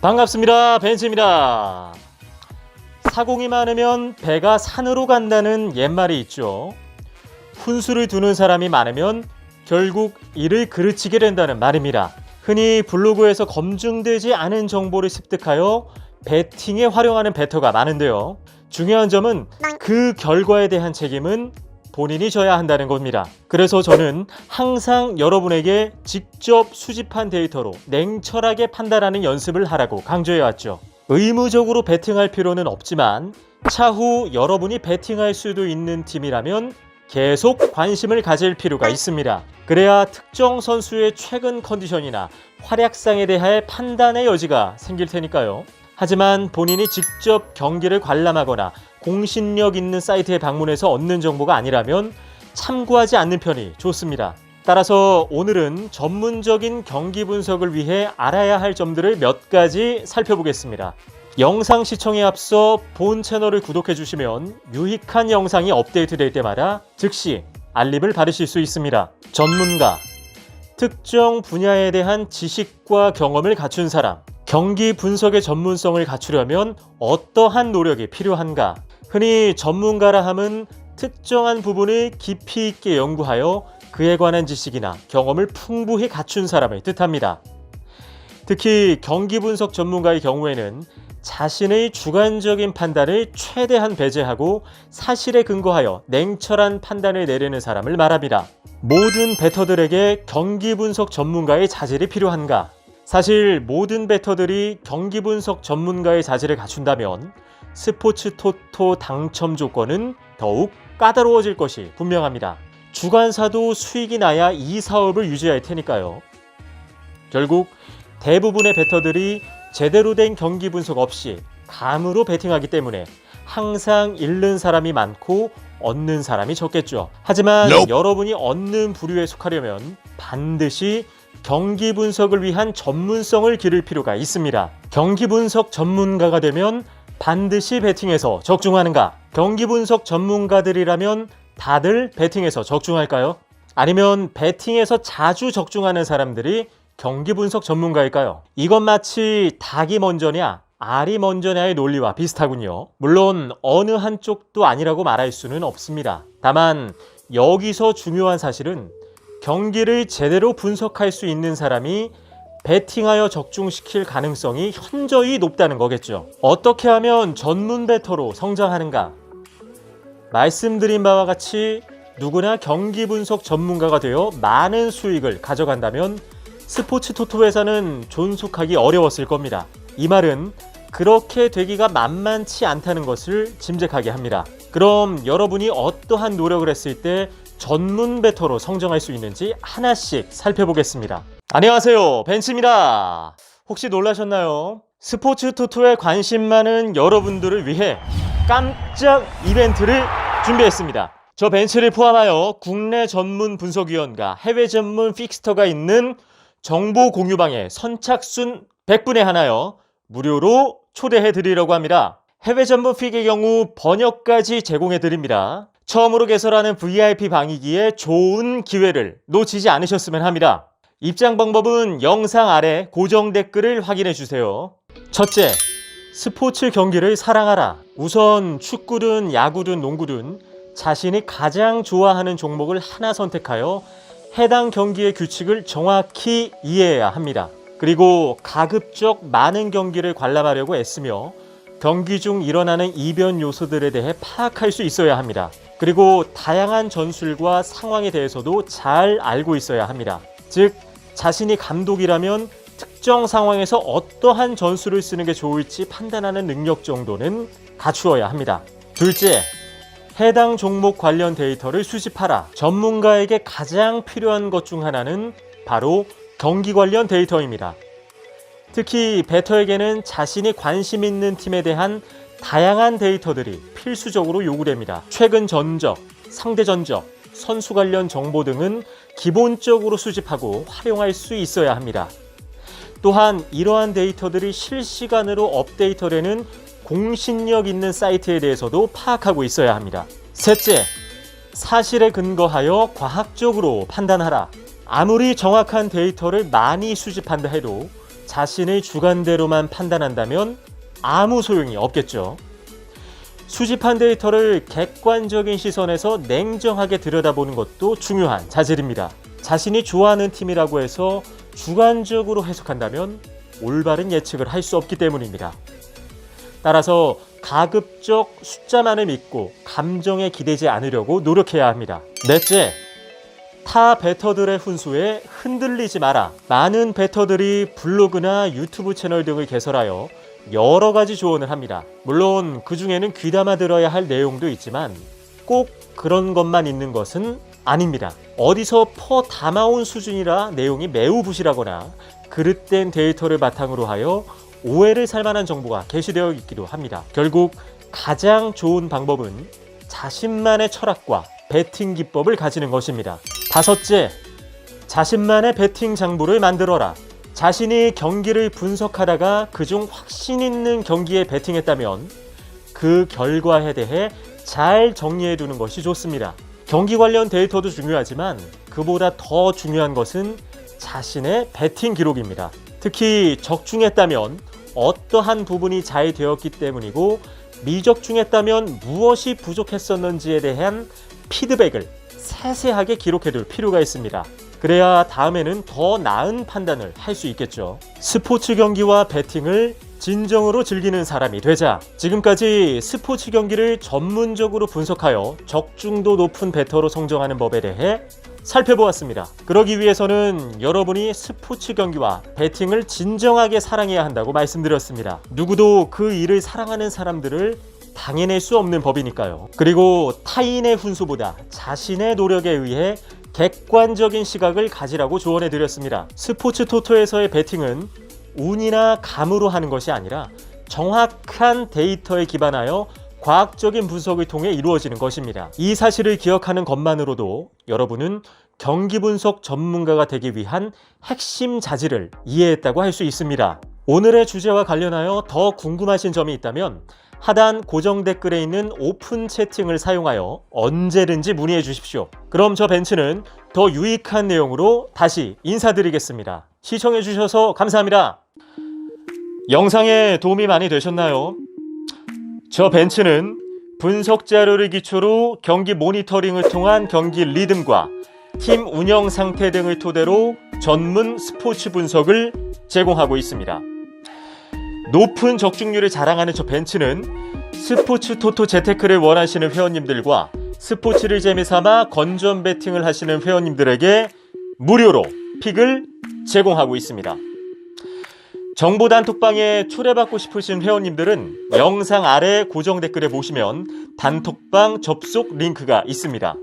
반갑습니다. 벤츠입니다. 사공이 많으면 배가 산으로 간다는 옛말이 있죠. 훈수를 두는 사람이 많으면 결국 이를 그르치게 된다는 말입니다. 흔히 블로그에서 검증되지 않은 정보를 습득하여 베팅에 활용하는 베터가 많은데요. 중요한 점은 그 결과에 대한 책임은 본인이 져야 한다는 겁니다. 그래서 저는 항상 여러분에게 직접 수집한 데이터로 냉철하게 판단하는 연습을 하라고 강조해왔죠. 의무적으로 베팅할 필요는 없지만 차후 여러분이 베팅할 수도 있는 팀이라면 계속 관심을 가질 필요가 있습니다. 그래야 특정 선수의 최근 컨디션이나 활약상에 대해 판단의 여지가 생길 테니까요. 하지만 본인이 직접 경기를 관람하거나 공신력 있는 사이트에 방문해서 얻는 정보가 아니라면 참고하지 않는 편이 좋습니다. 따라서 오늘은 전문적인 경기 분석을 위해 알아야 할 점들을 몇 가지 살펴보겠습니다. 영상 시청에 앞서 본 채널을 구독해 주시면 유익한 영상이 업데이트될 때마다 즉시 알림을 받으실 수 있습니다. 전문가, 특정 분야에 대한 지식과 경험을 갖춘 사람, 경기 분석의 전문성을 갖추려면 어떠한 노력이 필요한가? 흔히 전문가라 함은 특정한 부분을 깊이 있게 연구하여 그에 관한 지식이나 경험을 풍부히 갖춘 사람을 뜻합니다. 특히 경기 분석 전문가의 경우에는 자신의 주관적인 판단을 최대한 배제하고 사실에 근거하여 냉철한 판단을 내리는 사람을 말합니다. 모든 베터들에게 경기 분석 전문가의 자질이 필요한가? 사실 모든 베터들이 경기 분석 전문가의 자질을 갖춘다면 스포츠 토토 당첨 조건은 더욱 까다로워질 것이 분명합니다. 주관사도 수익이 나야 이 사업을 유지할 테니까요. 결국 대부분의 베터들이 제대로 된 경기 분석 없이 감으로 베팅하기 때문에 항상 잃는 사람이 많고 얻는 사람이 적겠죠. 하지만 여러분이 얻는 부류에 속하려면 반드시 경기 분석을 위한 전문성을 기를 필요가 있습니다. 경기 분석 전문가가 되면 반드시 베팅에서 적중하는가? 경기 분석 전문가들이라면 다들 베팅에서 적중할까요? 아니면 베팅에서 자주 적중하는 사람들이 경기 분석 전문가일까요? 이건 마치 닭이 먼저냐 알이 먼저냐의 논리와 비슷하군요. 물론 어느 한쪽도 아니라고 말할 수는 없습니다. 다만 여기서 중요한 사실은 경기를 제대로 분석할 수 있는 사람이 베팅하여 적중시킬 가능성이 현저히 높다는 거겠죠. 어떻게 하면 전문 베터로 성장하는가? 말씀드린 바와 같이 누구나 경기 분석 전문가가 되어 많은 수익을 가져간다면 스포츠 토토 회사는 존속하기 어려웠을 겁니다. 이 말은 그렇게 되기가 만만치 않다는 것을 짐작하게 합니다. 그럼 여러분이 어떠한 노력을 했을 때 전문 베터로 성장할 수 있는지 하나씩 살펴보겠습니다. 안녕하세요, 벤츠입니다. 혹시 놀라셨나요? 스포츠 토토에 관심 많은 여러분들을 위해 깜짝 이벤트를 준비했습니다. 저 벤츠를 포함하여 국내 전문 분석위원과 해외 전문 픽스터가 있는 정보 공유방에 선착순 100분에 하나요 무료로 초대해 드리려고 합니다. 해외 전문 픽의 경우 번역까지 제공해 드립니다. 처음으로 개설하는 VIP 방이기에 좋은 기회를 놓치지 않으셨으면 합니다. 입장 방법은 영상 아래 고정 댓글을 확인해 주세요. 첫째, 스포츠 경기를 사랑하라. 우선 축구든 야구든 농구든 자신이 가장 좋아하는 종목을 하나 선택하여 해당 경기의 규칙을 정확히 이해해야 합니다. 그리고 가급적 많은 경기를 관람하려고 애쓰며 경기 중 일어나는 이변 요소들에 대해 파악할 수 있어야 합니다. 그리고 다양한 전술과 상황에 대해서도 잘 알고 있어야 합니다. 즉, 자신이 감독이라면 특정 상황에서 어떠한 전술을 쓰는 게 좋을지 판단하는 능력 정도는 갖추어야 합니다. 둘째, 해당 종목 관련 데이터를 수집하라. 전문가에게 가장 필요한 것 중 하나는 바로 경기 관련 데이터입니다. 특히 베터에게는 자신이 관심 있는 팀에 대한 다양한 데이터들이 필수적으로 요구됩니다. 최근 전적, 상대 전적, 선수 관련 정보 등은 기본적으로 수집하고 활용할 수 있어야 합니다. 또한 이러한 데이터들이 실시간으로 업데이트되는 공신력 있는 사이트에 대해서도 파악하고 있어야 합니다. 셋째, 사실에 근거하여 과학적으로 판단하라. 아무리 정확한 데이터를 많이 수집한다 해도 자신의 주관대로만 판단한다면 아무 소용이 없겠죠. 수집한 데이터를 객관적인 시선에서 냉정하게 들여다보는 것도 중요한 자질입니다. 자신이 좋아하는 팀이라고 해서 주관적으로 해석한다면 올바른 예측을 할 수 없기 때문입니다. 따라서 가급적 숫자만을 믿고 감정에 기대지 않으려고 노력해야 합니다. 넷째, 타 베터들의 훈수에 흔들리지 마라. 많은 베터들이 블로그나 유튜브 채널 등을 개설하여 여러 가지 조언을 합니다. 물론 그 중에는 귀담아 들어야 할 내용도 있지만 꼭 그런 것만 있는 것은 아닙니다. 어디서 퍼 담아온 수준이라 내용이 매우 부실하거나 그릇된 데이터를 바탕으로 하여 오해를 살 만한 정보가 게시되어 있기도 합니다. 결국 가장 좋은 방법은 자신만의 철학과 배팅 기법을 가지는 것입니다. 다섯째, 자신만의 배팅 장부를 만들어라. 자신이 경기를 분석하다가 그중 확신 있는 경기에 배팅했다면 그 결과에 대해 잘 정리해 두는 것이 좋습니다. 경기 관련 데이터도 중요하지만 그보다 더 중요한 것은 자신의 배팅 기록입니다. 특히 적중했다면 어떠한 부분이 잘 되었기 때문이고 미적중했다면 무엇이 부족했었는지에 대한 피드백을 세세하게 기록해둘 필요가 있습니다. 그래야 다음에는 더 나은 판단을 할 수 있겠죠. 스포츠 경기와 배팅을 진정으로 즐기는 사람이 되자. 지금까지 스포츠 경기를 전문적으로 분석하여 적중도 높은 배터로 성정하는 법에 대해 살펴보았습니다. 그러기 위해서는 여러분이 스포츠 경기와 배팅을 진정하게 사랑해야 한다고 말씀드렸습니다. 누구도 그 일을 사랑하는 사람들을 당해낼 수 없는 법이니까요. 그리고 타인의 훈수보다 자신의 노력에 의해 객관적인 시각을 가지라고 조언해드렸습니다. 스포츠 토토에서의 배팅은 운이나 감으로 하는 것이 아니라 정확한 데이터에 기반하여 과학적인 분석을 통해 이루어지는 것입니다. 이 사실을 기억하는 것만으로도 여러분은 경기 분석 전문가가 되기 위한 핵심 자질을 이해했다고 할 수 있습니다. 오늘의 주제와 관련하여 더 궁금하신 점이 있다면 하단 고정 댓글에 있는 오픈 채팅을 사용하여 언제든지 문의해 주십시오. 그럼 저 벤츠는 더 유익한 내용으로 다시 인사드리겠습니다. 시청해 주셔서 감사합니다. 영상에 도움이 많이 되셨나요? 저 벤츠는 분석 자료를 기초로 경기 모니터링을 통한 경기 리듬과 팀 운영 상태 등을 토대로 전문 스포츠 분석을 제공하고 있습니다. 높은 적중률을 자랑하는 저 벤츠는 스포츠 토토 재테크를 원하시는 회원님들과 스포츠를 재미삼아 건전 배팅을 하시는 회원님들에게 무료로 픽을 제공하고 있습니다. 정보 단톡방에 초대받고 싶으신 회원님들은 영상 아래 고정 댓글에 보시면 단톡방 접속 링크가 있습니다.